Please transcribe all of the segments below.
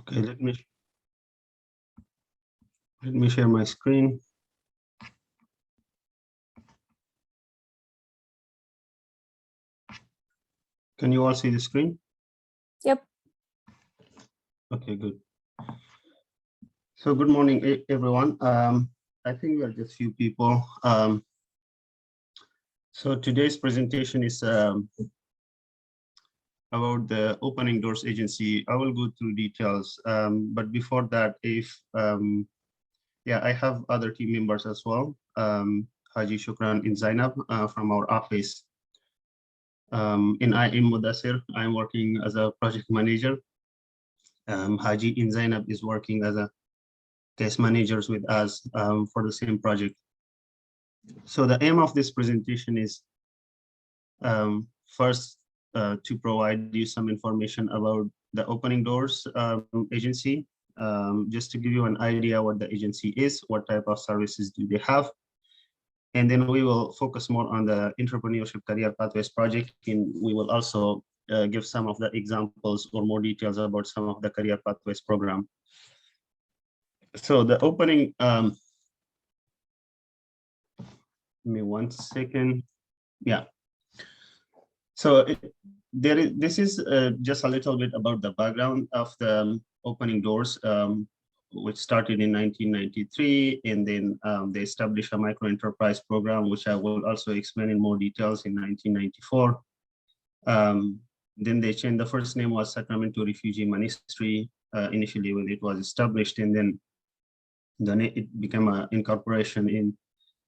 Okay, let me share my screen. Can you all see the screen? Yep. Okay, good. So good morning, everyone. I think we are just few people. So today's presentation is about the Opening Doors Agency. I will go through details, but before that, I have other team members as well. Haji Shukran in Zainab from our office. In Mudasir, I'm working as a project manager. Haji in Zainab is working as a case managers with us for the same project. So the aim of this presentation is first to provide you some information about the Opening Doors agency, just to give you an idea what the agency is, what type of services do they have. And then we will focus more on the entrepreneurship career pathways project, and we will also give some of the examples or more details about some of the career pathways program. So the opening, give me 1 second. Yeah. So this is just a little bit about the background of the Opening Doors, which started in 1993, and then they established a micro enterprise program, which I will also explain in more details in 1994. Then they changed, the first name was Sacramento Refugee Ministry initially when it was established, and then it became an incorporation in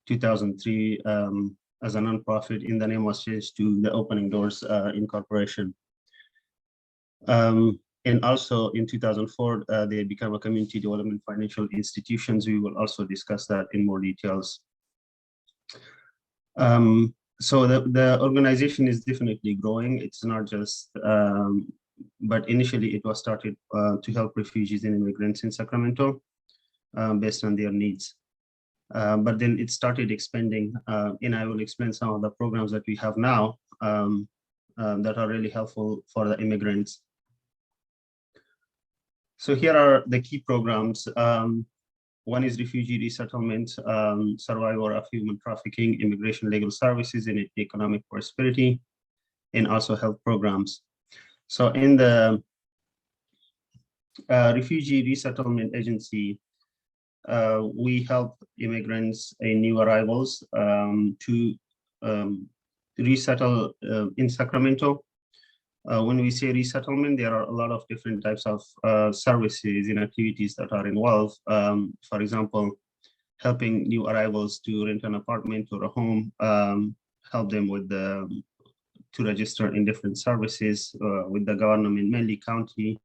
2003 as a nonprofit, and the name was changed to the Opening Doors Incorporation. And also in 2004, they became a community development financial institutions. We will also discuss that in more details. So the organization is definitely growing. It's not just, but initially it was started to help refugees and immigrants in Sacramento based on their needs. But then it started expanding, and I will explain some of the programs that we have now that are really helpful for the immigrants. So here are the key programs. One is refugee resettlement, survivor of human trafficking, immigration legal services, and economic prosperity, and also health programs. So in the refugee resettlement agency, we help immigrants and new arrivals to resettle in Sacramento. When we say resettlement, there are a lot of different types of services and activities that are involved. For example, helping new arrivals to rent an apartment or a home, help them with to register in different services with the government, mainly county.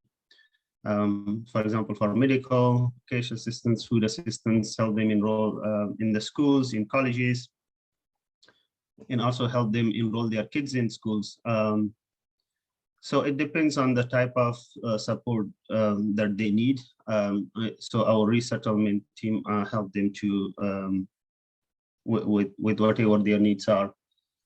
For example, for medical, cash assistance, food assistance, help them enroll in the schools, in colleges, and also help them enroll their kids in schools. So it depends on the type of support that they need. So our resettlement team help them to with whatever their needs are.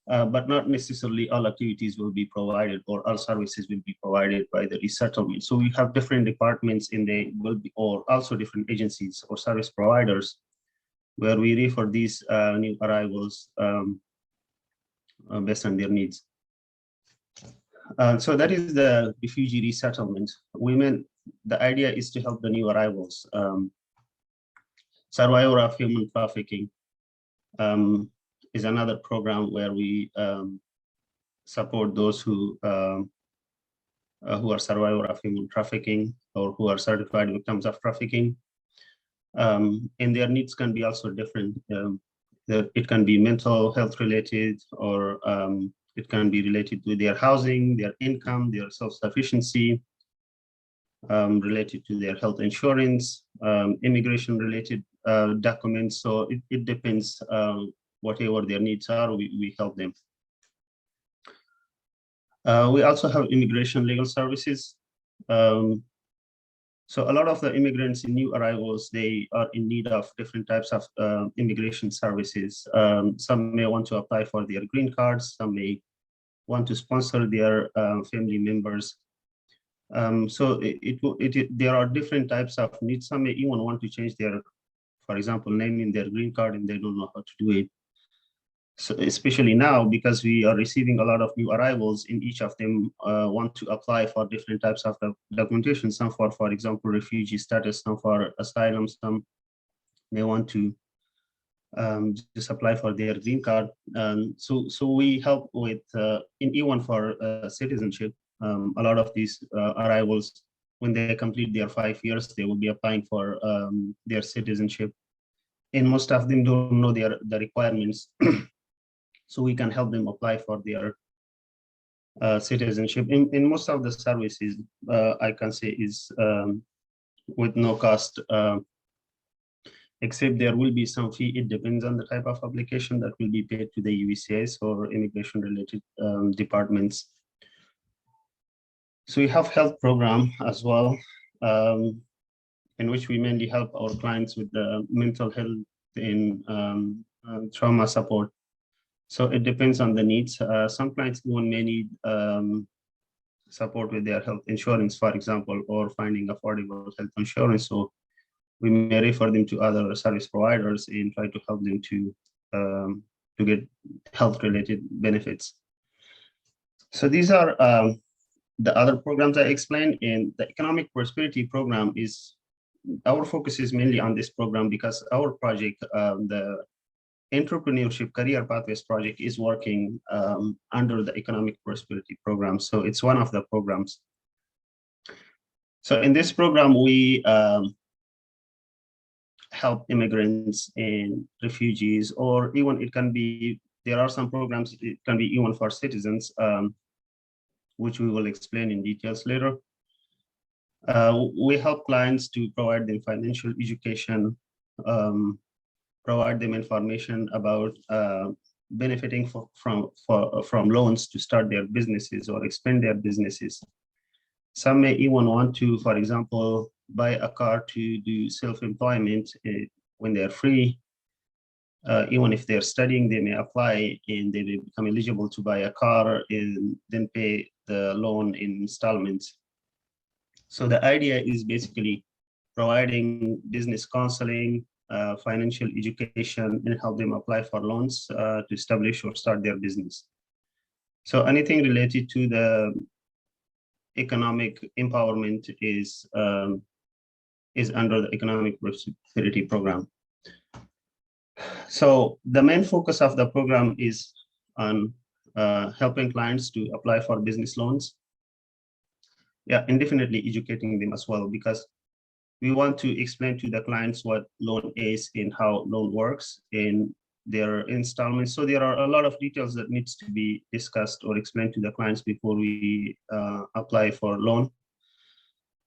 But not necessarily all activities will be provided or all services will be provided by the resettlement. So we have different departments in the or also different agencies or service providers where we refer these new arrivals based on their needs. So that is the refugee resettlement. The idea is to help the new arrivals. Survivor of human trafficking is another program where we support those who are survivor of human trafficking or who are certified victims of trafficking. And their needs can be also different. It can be mental health related, or it can be related to their housing, their income, their self-sufficiency, related to their health insurance, immigration related documents. So it depends. Whatever their needs are, we help them. We also have immigration legal services. So a lot of the immigrants and new arrivals, they are in need of different types of immigration services. Some may want to apply for their green cards. Some may want to sponsor their family members. There are different types of needs. Some may even want to change their, for example, naming their green card, and they don't know how to do it. So especially now, because we are receiving a lot of new arrivals, and each of them want to apply for different types of documentation. Some for example, refugee status, some for asylum, some may want to just apply for their green card. So we help with, in E1 for citizenship, a lot of these arrivals, when they complete their 5 years, they will be applying for their citizenship. And most of them don't know the requirements. So we can help them apply for their citizenship. In most of the services, I can say is with no cost, except there will be some fee. It depends on the type of application that will be paid to the UVCS or immigration related departments. So we have health program as well, in which we mainly help our clients with the mental health and trauma support. So it depends on the needs. Some clients even may need support with their health insurance, for example, or finding affordable health insurance. So we may refer them to other service providers and try to help them to get health-related benefits. So these are the other programs I explained. And the economic prosperity program is, our focus is mainly on this program because our project, the Entrepreneurship Career Pathways Project, is working under the Economic Prosperity Program. So it's one of the programs. So in this program, we help immigrants and refugees, or even it can be, there are some programs, it can be even for citizens, which we will explain in details later. We help clients to provide them financial education, provide them information about benefiting from loans to start their businesses or expand their businesses. Some may even want to, for example, buy a car to do self-employment when they're free. Even if they're studying, they may apply and they may become eligible to buy a car and then pay the loan in installments. So the idea is basically providing business counseling, financial education, and help them apply for loans to establish or start their business. So anything related to the economic empowerment is under the Economic Prosperity Program. So the main focus of the program is on helping clients to apply for business loans. Yeah, and definitely educating them as well, because we want to explain to the clients what loan is and how loan works in their installments. So there are a lot of details that needs to be discussed or explained to the clients before we apply for loan.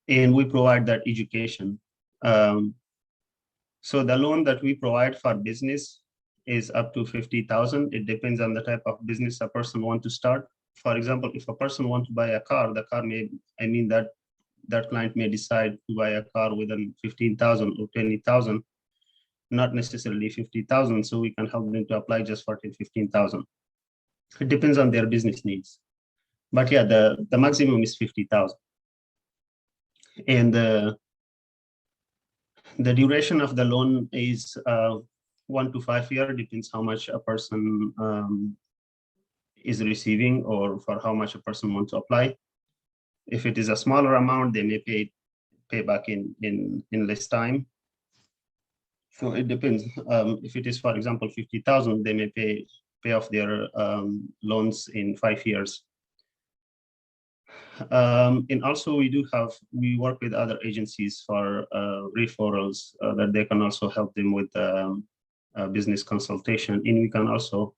And we provide that education. So the loan that we provide for business is up to 50,000. It depends on the type of business a person wants to start. For example, if a person wants to buy a car, the car may, I mean that client may decide to buy a car within 15,000 or 20,000, not necessarily 50,000. So we can help them to apply just for 15,000. It depends on their business needs. But yeah, the maximum is 50,000. And the duration of the loan is 1 to 5 years, depends how much a person is receiving or for how much a person wants to apply. If it is a smaller amount, they may pay back in less time. So it depends. If it is, for example, 50,000, they may pay off their loans in 5 years. And also we work with other agencies for referrals that they can also help them with business consultation. And we can also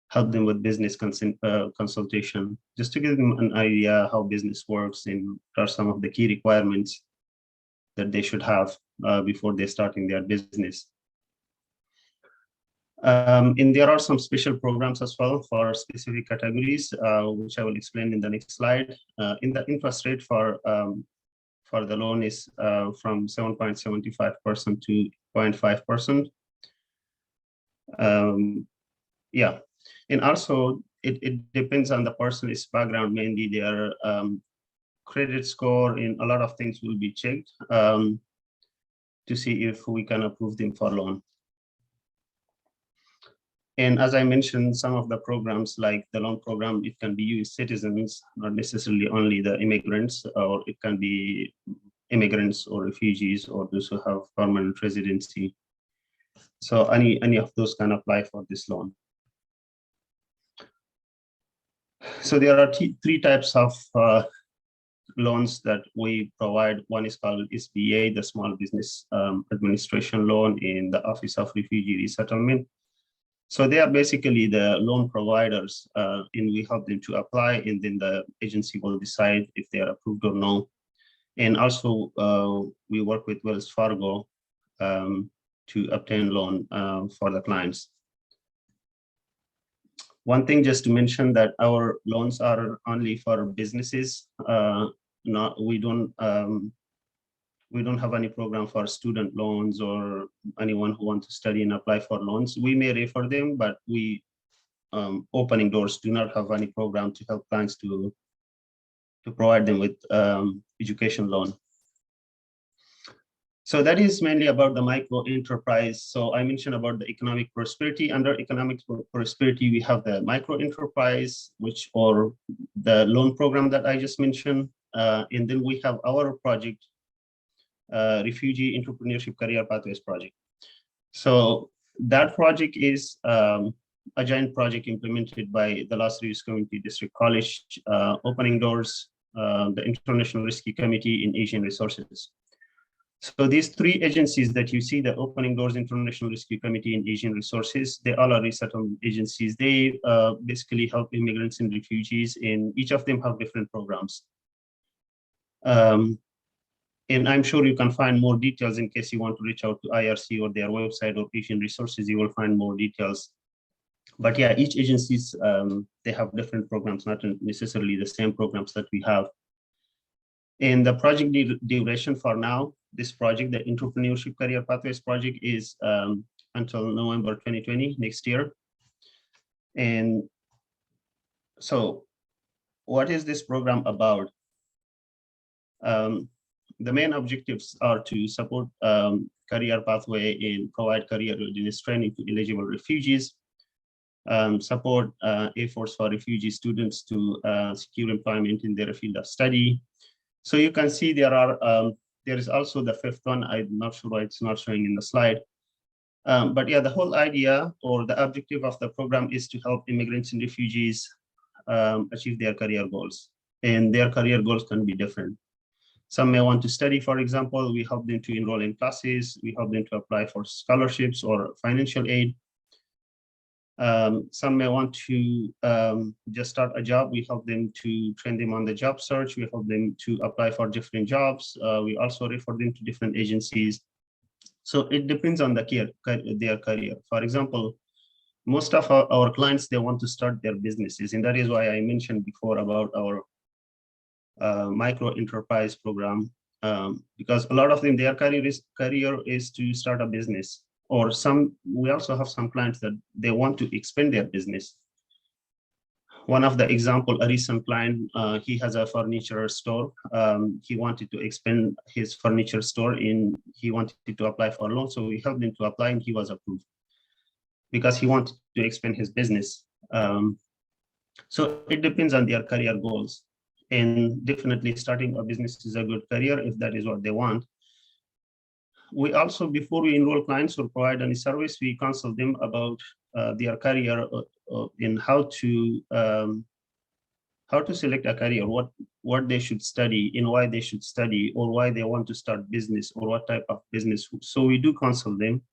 help them with business consultation, just to give them an idea how business works and what are some of the key requirements that they should have before they're starting their business. And there are some special programs as well for specific categories, which I will explain in the next slide. In the interest rate for the loan is from 7.75% to 0.5%. Yeah, and also it depends on the person's background, mainly their credit score and a lot of things will be checked to see if we can approve them for loan. And as I mentioned, some of the programs like the loan program, it can be US citizens, not necessarily only the immigrants, or it can be immigrants or refugees or those who have permanent residency. So any of those can apply for this loan. So there are three types of loans that we provide. One is called SBA, the Small Business Administration Loan in the Office of Refugee Resettlement. So they are basically the loan providers, and we help them to apply, and then the agency will decide if they are approved or no. And also, we work with Wells Fargo to obtain loan for the clients. One thing just to mention that our loans are only for businesses. We don't have any program for student loans or anyone who wants to study and apply for loans. We may refer them, but we, Opening Doors, do not have any program to help clients to provide them with education loan. So that is mainly about the micro enterprise. So I mentioned about the economic prosperity. Under economic prosperity, we have the micro enterprise, or the loan program that I just mentioned. And then we have our project, Refugee Entrepreneurship Career Pathways Project. So that project is a joint project implemented by the Los Rios Community District College, Opening Doors, the International Rescue Committee in Asian Resources. So these three agencies that you see, the Opening Doors, International Rescue Committee, and Asian Resources, they all are resettlement agencies. They basically help immigrants and refugees, and each of them have different programs. And I'm sure you can find more details in case you want to reach out to IRC or their website or Asian Resources, you will find more details. But yeah, each agencies, they have different programs, not necessarily the same programs that we have. And the project duration for now, this project, the Entrepreneurship Career Pathways Project, is until November 2020, next year. And so what is this program about? The main objectives are to support career pathway and provide career readiness training to eligible refugees, support efforts for refugee students to secure employment in their field of study. So you can see there is also the fifth one. I'm not sure why it's not showing in the slide. But yeah, the whole idea or the objective of the program is to help immigrants and refugees achieve their career goals. And their career goals can be different. Some may want to study, for example, we help them to enroll in classes, we help them to apply for scholarships or financial aid. Some may want to just start a job, we help them to train them on the job search, we help them to apply for different jobs, we also refer them to different agencies. So it depends on their career. For example, most of our clients, they want to start their businesses, and that is why I mentioned before about our micro enterprise program, because a lot of them, their career is to start a business, or we also have some clients that they want to expand their business. One of the example, a recent client, he has a furniture store. He wanted to expand his furniture store and he wanted to apply for a loan. So we helped him to apply and he was approved because he wanted to expand his business. So it depends on their career goals. And definitely starting a business is a good career if that is what they want. We also, before we enroll clients or provide any service, we counsel them about their career in how to select a career, what they should study and why they should study, or why they want to start business or what type of business. So we do counsel them,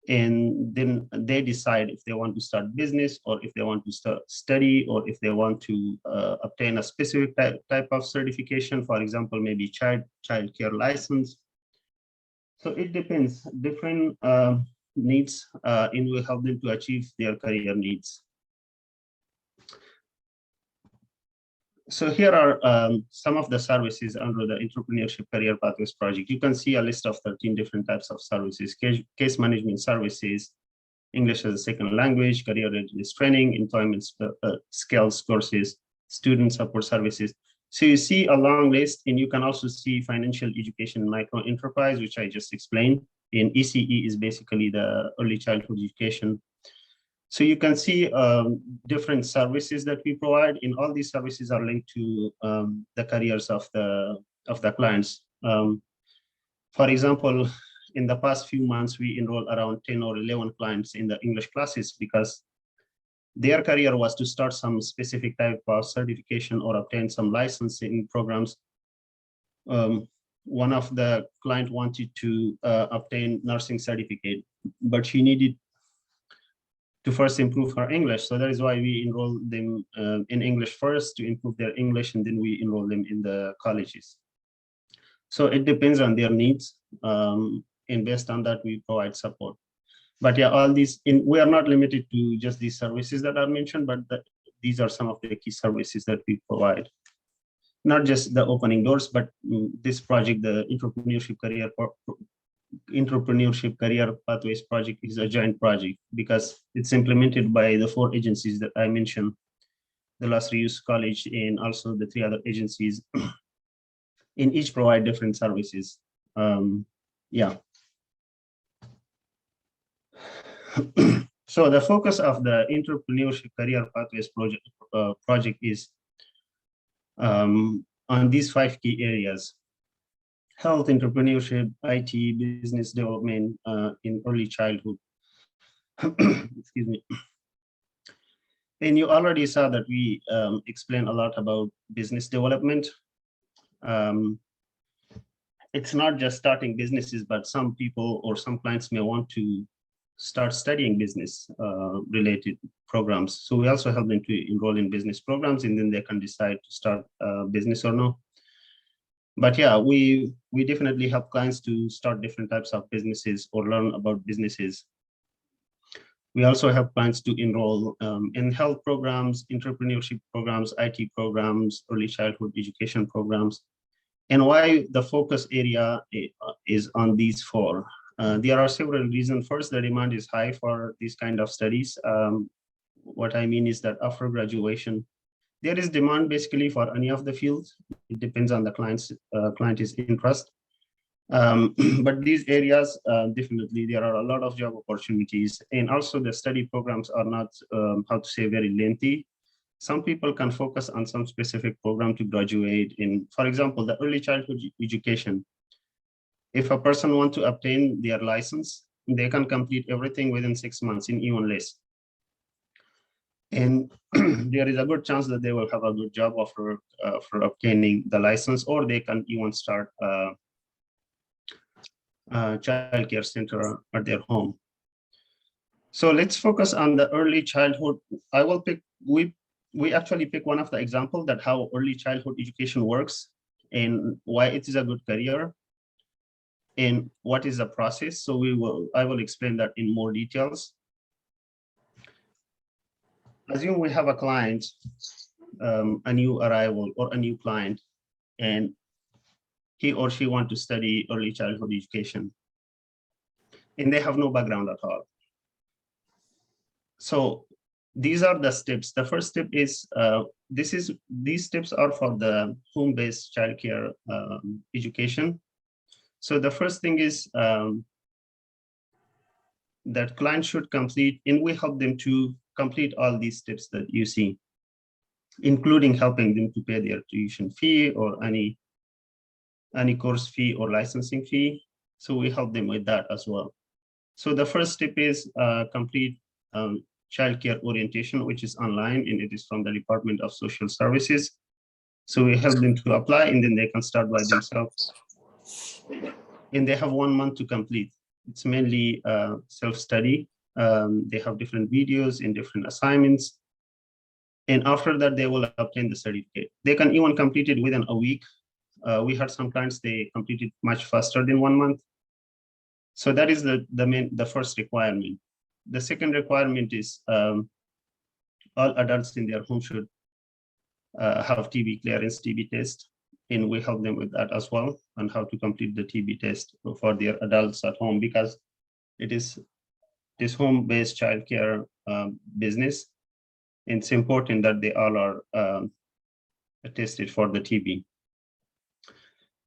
and then they decide if they want to start business or if they want to start study or if they want to obtain a specific type of certification, for example, maybe child care license. So it depends, different needs, and we help them to achieve their career needs. So here are some of the services under the Entrepreneurship Career Pathways Project. You can see a list of 13 different types of services: case management services, English as a second language, career readiness training, employment skills courses, student support services. So you see a long list, and you can also see financial education micro enterprise, which I just explained. In ECE is basically the early childhood education. So you can see different services that we provide, and all these services are linked to the careers of the clients. For example, in the past few months, we enrolled around 10 or 11 clients in the English classes because their career was to start some specific type of certification or obtain some licensing programs. One of the client wanted to obtain nursing certificate, but she needed to first improve her English. So that is why we enroll them in English first to improve their English, and then we enroll them in the colleges. So it depends on their needs, and based on that, we provide support. But yeah, all these, we are not limited to just these services that are mentioned, but these are some of the key services that we provide. Not just the opening doors, but this project, the entrepreneurship career pathways project, is a joint project because it's implemented by the 4 agencies that I mentioned, the Nazar Youth College and also the 3 other agencies. In each provide different services. Yeah. So the focus of the entrepreneurship career pathways project is on these 5 key areas: health, entrepreneurship, IT, business development in early childhood. Excuse me. And you already saw that we explained a lot about business development. It's not just starting businesses, but some people or some clients may want to start studying business related programs. So we also help them to enroll in business programs, and then they can decide to start a business or no. But yeah, we definitely help clients to start different types of businesses or learn about businesses. We also help clients to enroll in health programs, entrepreneurship programs, IT programs, early childhood education programs. And why the focus area is on these 4. There are several reasons. First, the demand is high for these kind of studies. What I mean is that after graduation, there is demand basically for any of the fields. It depends on the client's interest. But these areas, definitely, there are a lot of job opportunities. And also the study programs are not, how to say, very lengthy. Some people can focus on some specific program to graduate in. For example, the early childhood education. If a person wants to obtain their license, they can complete everything within 6 months, in even less. And there is a good chance that they will have a good job offer for obtaining the license, or they can even start a child care center at their home. So let's focus on the early childhood. I will pick, we actually pick one of the examples that how early childhood education works and why it is a good career and what is the process. So I will explain that in more details. Assume we have a client, a new arrival or a new client, and he or she want to study early childhood education, and they have no background at all. So these are the steps. The first step is, these steps are for the home-based childcare education. So the first thing is that clients should complete, and we help them to complete all these steps that you see, including helping them to pay their tuition fee or any course fee or licensing fee. So we help them with that as well. So the first step is complete childcare orientation, which is online, and it is from the Department of Social Services. So we help them to apply, and then they can start by themselves. And they have 1 month to complete. It's mainly self-study. They have different videos and different assignments. And after that, they will obtain the certificate. They can even complete it within a week. We had some clients, they completed much faster than 1 month. So that is the first requirement. The second requirement is all adults in their home should have TB clearance, TB test, and we help them with that as well, on how to complete the TB test for their adults at home, because it is this home-based childcare business. It's important that they all are tested for the TB.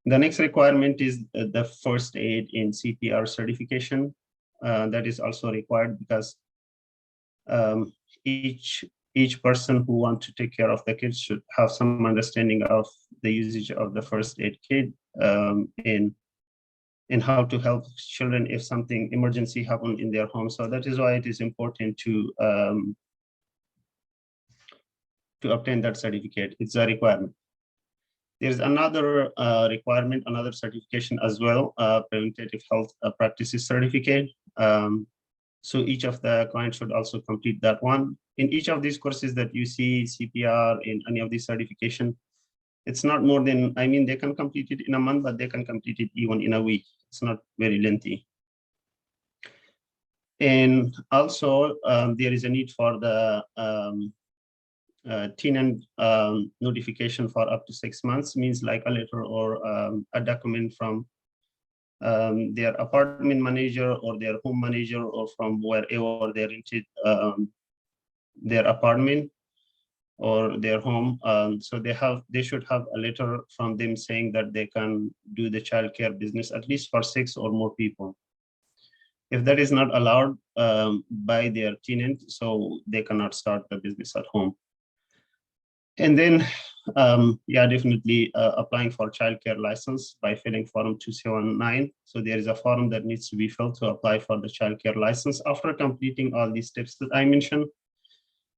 The next requirement is the first aid in CPR certification. That is also required because each person who wants to take care of the kids should have some understanding of the usage of the first aid kit in how to help children if something emergency happened in their home. So that is why it is important to obtain that certificate. It's a requirement. There's another requirement, another certification as well, preventative health practices certificate. So each of the clients should also complete that one. In each of these courses that you see, CPR, in any of these certification, it's not more than, I mean, they can complete it in a month, but they can complete it even in a week. It's not very lengthy. And also, there is a need for the tenant notification for up to 6 months, means like a letter or a document from their apartment manager or their home manager or from wherever they rented their apartment or their home. So they should have a letter from them saying that they can do the childcare business at least for 6 or more people. If that is not allowed by their tenant, so they cannot start the business at home. And then, yeah, definitely applying for childcare license by filling form 279. So there is a form that needs to be filled to apply for the childcare license after completing all these steps that I mentioned,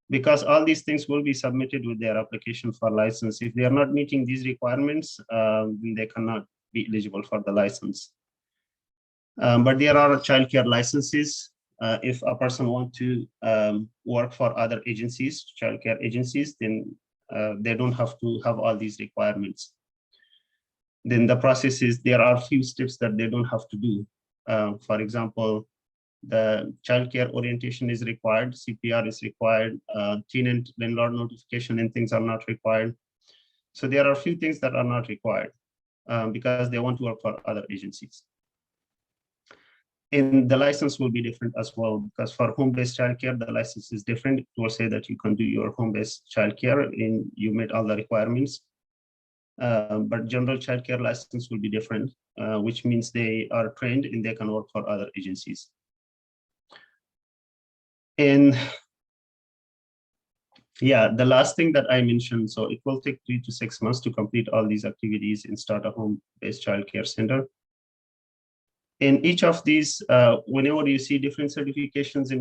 because all these things will be submitted with their application for license. If they are not meeting these requirements, they cannot be eligible for the license. But there are childcare licenses. If a person wants to work for other agencies, childcare agencies, then they don't have to have all these requirements. Then the process is, there are a few steps that they don't have to do. For example, the childcare orientation is required, CPR is required, tenant landlord notification and things are not required. So there are a few things that are not required because they want to work for other agencies. And the license will be different as well, because for home-based childcare, the license is different. It will say that you can do your home-based childcare and you meet all the requirements. But general childcare license will be different, which means they are trained and they can work for other agencies. And yeah, the last thing that I mentioned, so it will take 3 to 6 months to complete all these activities and start a home-based childcare center. In each of these, whenever you see different certifications,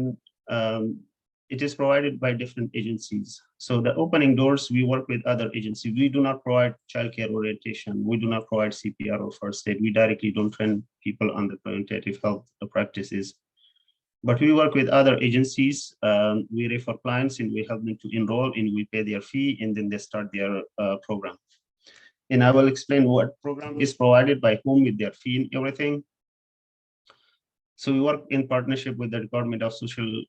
it is provided by different agencies. So the opening doors, we work with other agencies. We do not provide childcare orientation. We do not provide CPR or first aid. We directly don't train people on the preventative health practices. But we work with other agencies. We refer clients and we help them to enroll and we pay their fee and then they start their program. And I will explain what program is provided by whom with their fee and everything. So we work in partnership with the Department of Social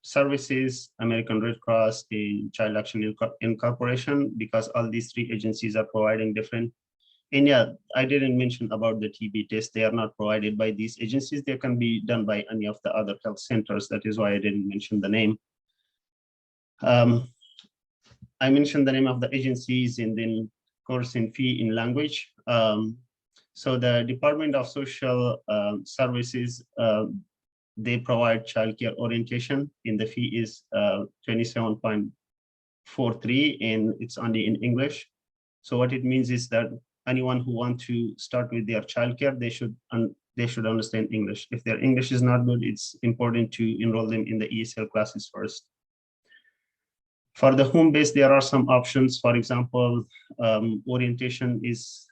Services, American Red Cross, and Child Action Incorporation, because all these 3 agencies are providing different. And yeah, I didn't mention about the TB test. They are not provided by these agencies. They can be done by any of the other health centers. That is why I didn't mention the name. I mentioned the name of the agencies and then course and fee in language. So the Department of Social Services, they provide childcare orientation, and the fee is 27.43, and it's only in English. So what it means is that anyone who wants to start with their childcare, they should understand English. If their English is not good, it's important to enroll them in the ESL classes first. For the home-based, there are some options. For example, orientation is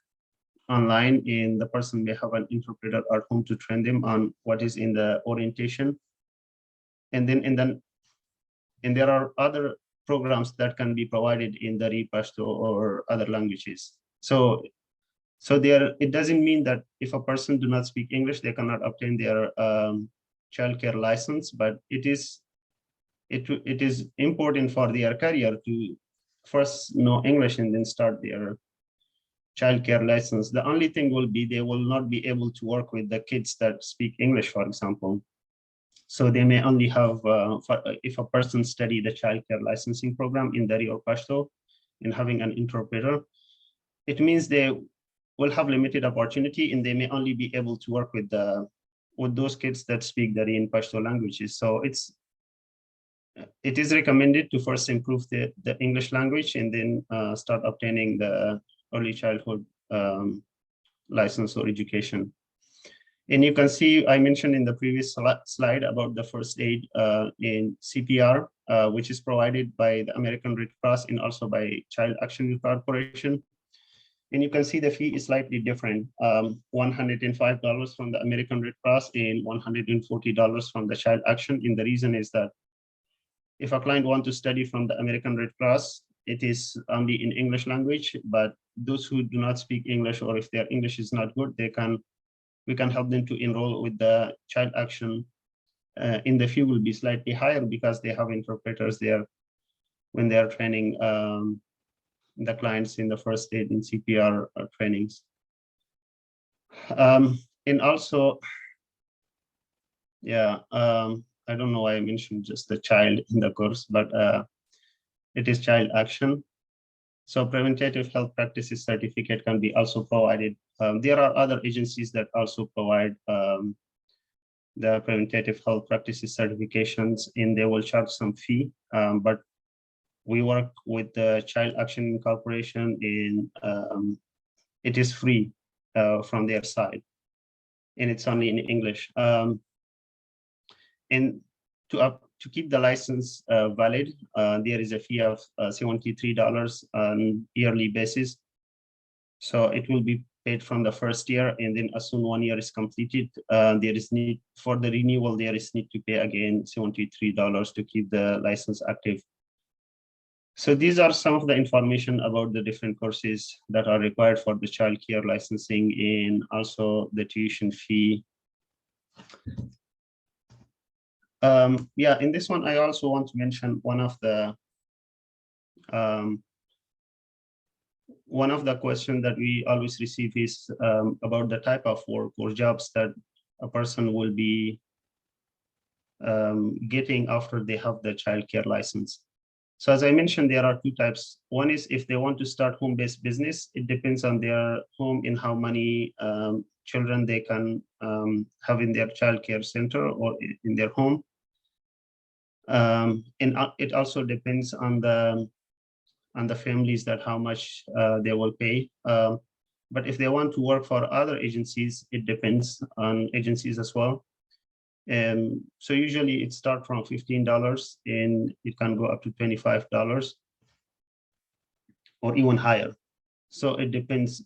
online and the person may have an interpreter at home to train them on what is in the orientation. And then there are other programs that can be provided in the Pashto or other languages. So there, it doesn't mean that if a person do not speak English, they cannot obtain their childcare license, but it is important for their career to first know English and then start their childcare license. The only thing will be they will not be able to work with the kids that speak English, for example. So they may only have, if a person study the childcare licensing program in Dari or Pashto, in having an interpreter, it means they will have limited opportunity and they may only be able to work with those kids that speak Dari and Pashto languages. So it is recommended to first improve the English language and then start obtaining the early childhood license or education. And you can see, I mentioned in the previous slide about the first aid in CPR, which is provided by the American Red Cross and also by Child Action Corporation. And you can see the fee is slightly different, $105 from the American Red Cross and $140 from the Child Action. And the reason is that if a client wants to study from the American Red Cross, it is only in English language, but those who do not speak English, or if their English is not good, we can help them to enroll with the Child Action. And the fee will be slightly higher because they have interpreters there when they are training the clients in the first aid and CPR trainings. And also, yeah, I don't know why I mentioned just the child in the course, but it is Child Action. So preventative health practices certificate can be also provided. There are other agencies that also provide the preventative health practices certifications, and they will charge some fee, but we work with the Child Action Corporation, and it is free from their side, and it's only in English. And to keep the license valid, there is a fee of $73 on yearly basis. So it will be paid from the first year, and then as soon 1 year is completed, there is need for the renewal. There is need to pay again $73 to keep the license active. So these are some of the information about the different courses that are required for the child care licensing, and also the tuition fee. Yeah, in this one, I also want to mention one of the questions that we always receive is about the type of work or jobs that a person will be getting after they have the child care license. So as I mentioned, there are two types. One is if they want to start home-based business, it depends on their home and how many children they can have in their child care center or in their home. And it also depends on the families that how much they will pay. But if they want to work for other agencies, it depends on agencies as well. So usually it starts from $15 and it can go up to $25 or even higher. So it depends.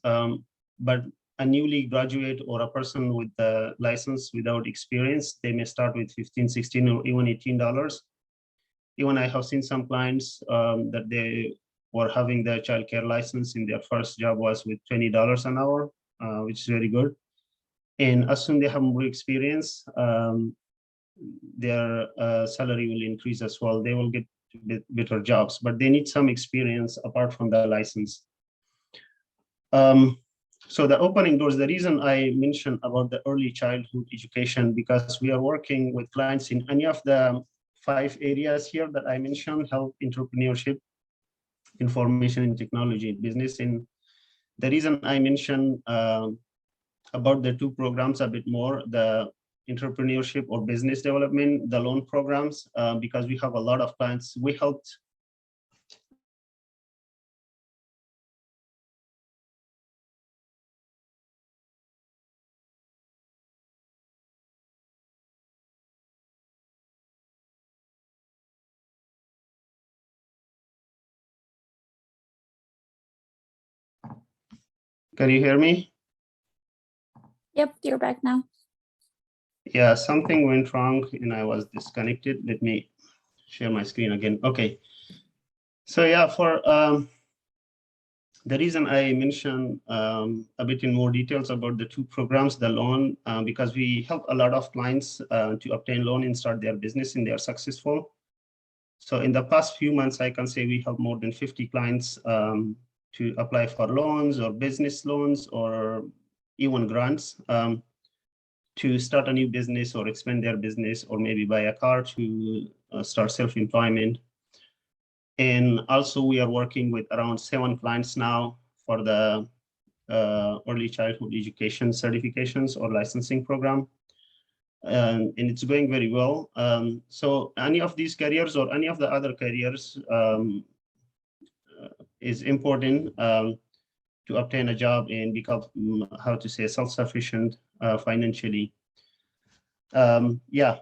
But a newly graduate or a person with the license without experience, they may start with $15, $16, or even $18. Even I have seen some clients that they were having the child care license in their first job was with $20 an hour, which is very good. And as soon as they have more experience, their salary will increase as well. They will get better jobs, but they need some experience apart from the license. So the opening doors, the reason I mentioned about the early childhood education, because we are working with clients in any of the 5 areas here that I mentioned: health, entrepreneurship, information and technology, business. And the reason I mentioned about the 2 programs a bit more, the entrepreneurship or business development, the loan programs, because we have a lot of clients. We helped Can you hear me? Yep, you're back now. Yeah, something went wrong and I was disconnected. Let me share my screen again. Okay. So yeah, for the reason I mentioned a bit in more details about the 2 programs, the loan, because we help a lot of clients to obtain loan and start their business, and they are successful. So in the past few months, I can say we have more than 50 clients to apply for loans or business loans or even grants to start a new business or expand their business, or maybe buy a car to start self-employment. And also we are working with around 7 clients now for the early childhood education certifications or licensing program. And it's going very well. So any of these careers or any of the other careers is important to obtain a job and become, how to say, self-sufficient financially. Yeah,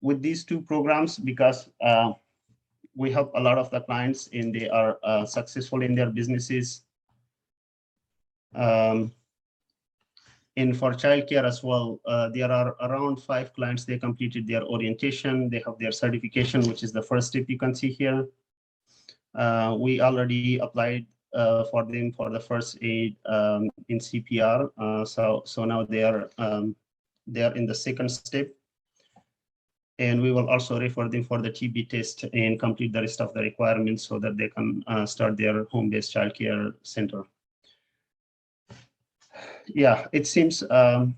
with these 2 programs, because we help a lot of the clients and they are successful in their businesses. And for childcare as well, there are around 5 clients. They completed their orientation. They have their certification, which is the first step you can see here. We already applied for them for the first aid in CPR. So now they are in the second step. And we will also refer them for the TB test and complete the rest of the requirements so that they can start their home-based childcare center. Yeah, it seems there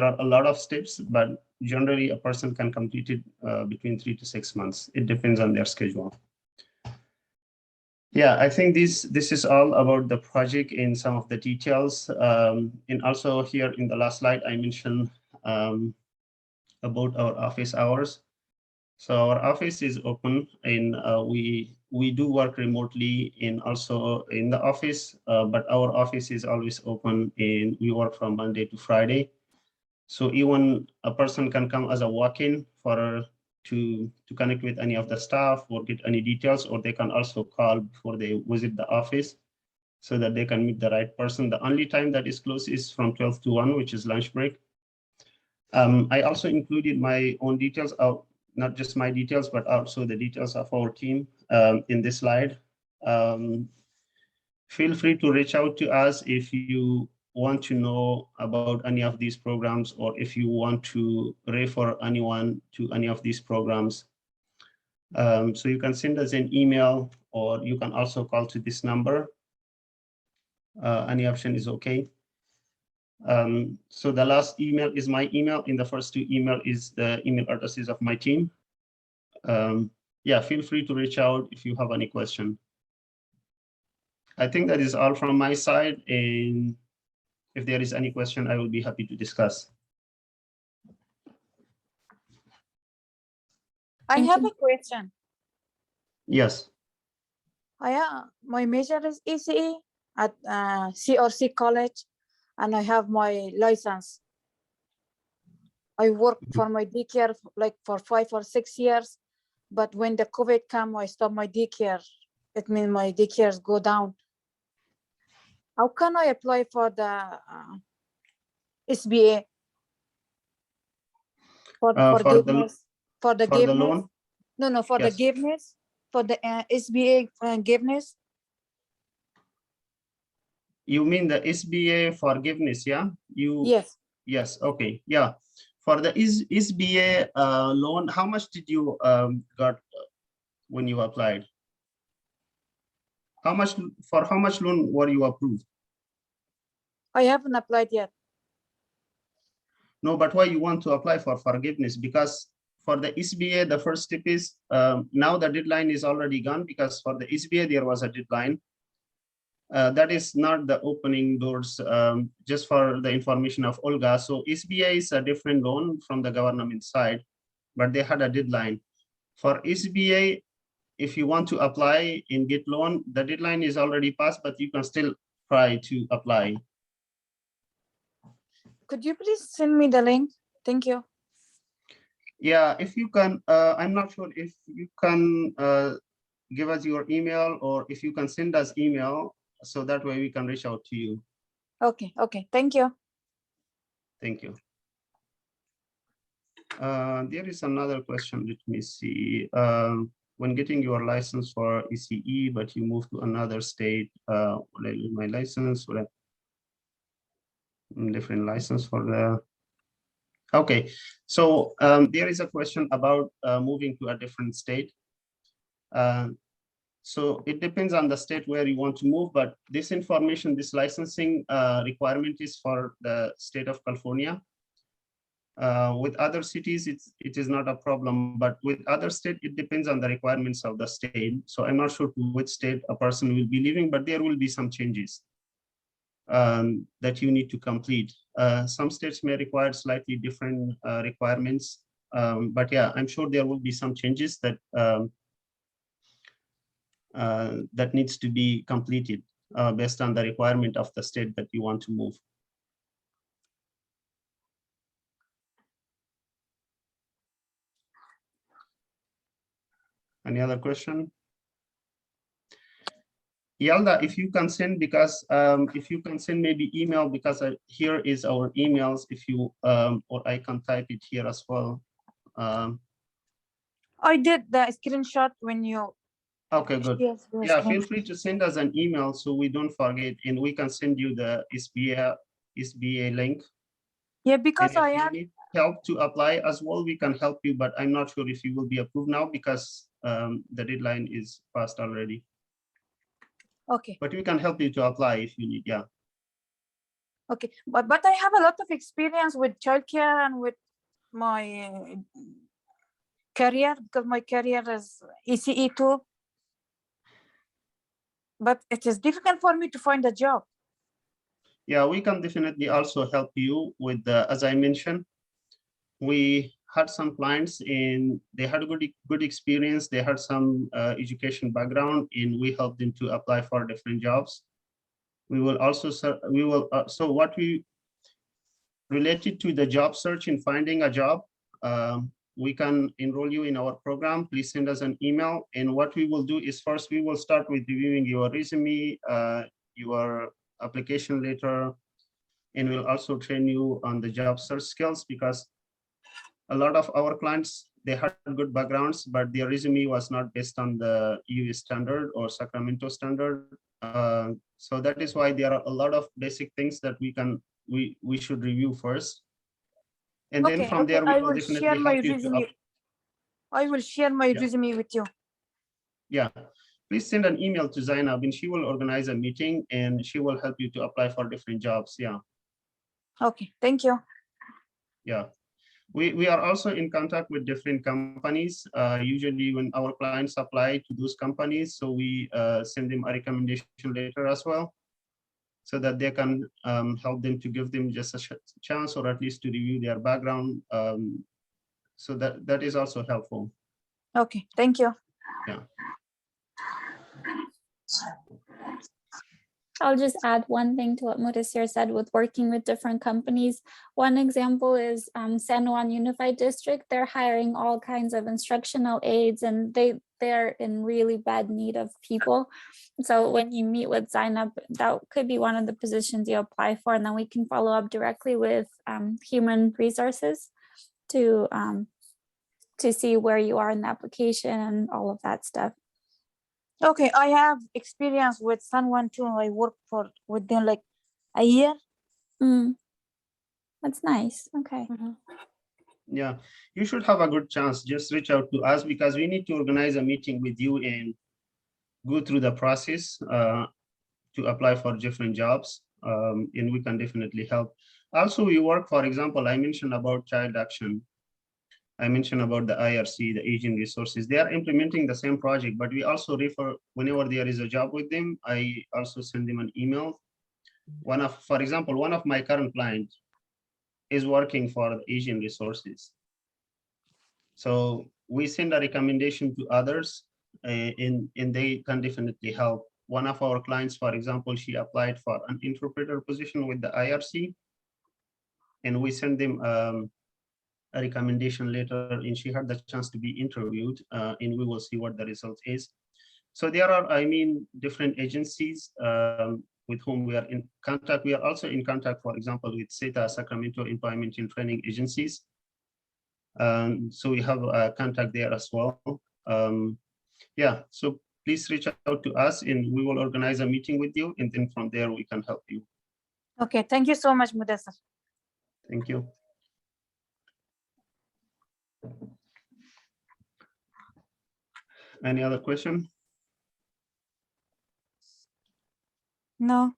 are a lot of steps, but generally a person can complete it between 3 to 6 months. It depends on their schedule. Yeah, I think this is all about the project and some of the details. And also here in the last slide, I mentioned about our office hours. So our office is open, and we do work remotely and also in the office, but our office is always open and we work from Monday to Friday. So even a person can come as a walk-in to connect with any of the staff or get any details, or they can also call before they visit the office so that they can meet the right person. The only time that is closed is from 12 to 1, which is lunch break. I also included my own details, not just my details, but also the details of our team in this slide. Feel free to reach out to us if you want to know about any of these programs, or if you want to refer anyone to any of these programs. So you can send us an email, or you can also call to this number. Any option is okay. So the last email is my email, and the first 2 email is the email addresses of my team. Yeah, feel free to reach out if you have any question. I think that is all from my side, and if there is any question, I will be happy to discuss. I have a question. Yes. My major is ECE at CRC College, and I have my license. I worked for my daycare like for 5 or 6 years, but when the COVID came, I stopped my daycare. It means my daycares go down. How can I apply for the SBA? For forgiveness? For the loan? No, for the forgiveness, for the SBA forgiveness. You mean the SBA forgiveness, yeah? Yes. Yes, okay, yeah. For the SBA loan, how much did you got when you applied? How much loan were you approved? I haven't applied yet. No, but why you want to apply for forgiveness? Because for the SBA, the first step is now the deadline is already gone, because for the SBA there was a deadline. That is not the opening doors, just for the information of Olga. So SBA is a different loan from the government side, but they had a deadline. For SBA, if you want to apply and get loan, the deadline is already passed, but you can still try to apply. Could you please send me the link? Thank you. Yeah, if you can, I'm not sure if you can give us your email, or if you can send us email, so that way we can reach out to you. Okay, thank you. Thank you. There is another question, let me see. When getting your license for ECE, but you move to another state, my license, or a different license for the. Okay, so there is a question about moving to a different state. So it depends on the state where you want to move, but this information, this licensing requirement is for the state of California. With other cities, it is not a problem, but with other state, it depends on the requirements of the state. So I'm not sure to which state a person will be living, but there will be some changes that you need to complete. Some states may require slightly different requirements, but yeah, I'm sure there will be some changes that that needs to be completed based on the requirement of the state that you want to move. Any other question? Yalda, if you can send, because if you can send maybe email, because here is our emails, if you, or I can type it here as well. I did the screenshot when you. Okay, good. Yes, Yeah, feel free to send us an email so we don't forget, and we can send you the SBA link. Yeah, And because if I you am. need help to apply as well, we can help you, but I'm not sure if you will be approved now because the deadline is passed already. Okay. But we can help you to apply if you need, yeah. Okay, but I have a lot of experience with childcare and with my career, because my career is ECE too. But it is difficult for me to find a job. Yeah, we can definitely also help you with the, as I mentioned, we had some clients and they had a good experience. They had some education background, and we helped them to apply for different jobs. We will also, so what we related to the job search and finding a job, we can enroll you in our program. Please send us an email. And what we will do is first, we will start with reviewing your resume, your application letter, and we'll also train you on the job search skills, because a lot of our clients, they had good backgrounds, but their resume was not based on the US standard or Sacramento standard. So that is why there are a lot of basic things that we should review first. And then from there, we will definitely help you to I will share my resume with you. Yeah, please send an email to Zainab and she will organize a meeting and she will help you to apply for different jobs. Yeah. Okay, thank you. Yeah. We are also in contact with different companies. Usually when our clients apply to those companies, so we send them a recommendation letter as well, so that they can help them to give them just a chance, or at least to review their background. So that is also helpful. Okay, thank you. Yeah. I'll just add one thing to what Mudasir said with working with different companies. One example is San Juan Unified District. They're hiring all kinds of instructional aides, and they're in really bad need of people. So when you meet with Zainab, that could be one of the positions you apply for, and then we can follow up directly with human resources to see where you are in the application and all of that stuff. Okay, I have experience with San Juan too. I worked with them like a year. That's nice. Okay. Yeah, you should have a good chance. Just reach out to us, because we need to organize a meeting with you and go through the process to apply for different jobs, and we can definitely help. Also, we work, for example, I mentioned about Child Action. I mentioned about the IRC, the Asian Resources. They are implementing the same project, but we also refer, whenever there is a job with them, I also send them an email. For example, one of my current clients is working for the Asian Resources. So we send a recommendation to others, and they can definitely help. One of our clients, for example, she applied for an interpreter position with the IRC, and we send them a recommendation letter, and she had the chance to be interviewed, and we will see what the result is. So there are, I mean, different agencies with whom we are in contact. We are also in contact, for example, with SETA, Sacramento Employment and Training Agencies. So we have a contact there as well. Yeah, so please reach out to us and we will organize a meeting with you, and then from there we can help you. Okay, thank you so much, Mudasir. Thank you. Any other question? No.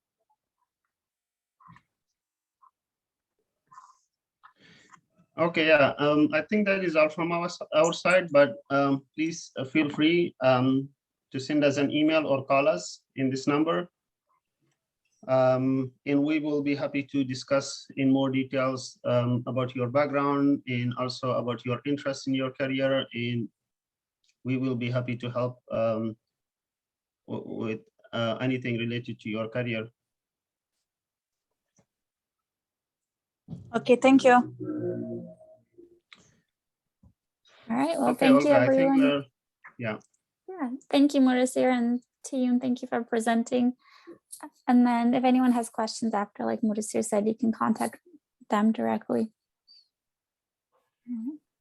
Okay, yeah, I think that is all from our side, but please feel free to send us an email or call us in this number. And we will be happy to discuss in more details about your background and also about your interest in your career. And we will be happy to help with anything related to your career. Okay, thank you. All right, well, Okay, thank you, Olga, I think everyone. yeah. Yeah, thank you, Mudasir, and team. Thank you for presenting. And then if anyone has questions after, like Mudasir said, you can contact them directly.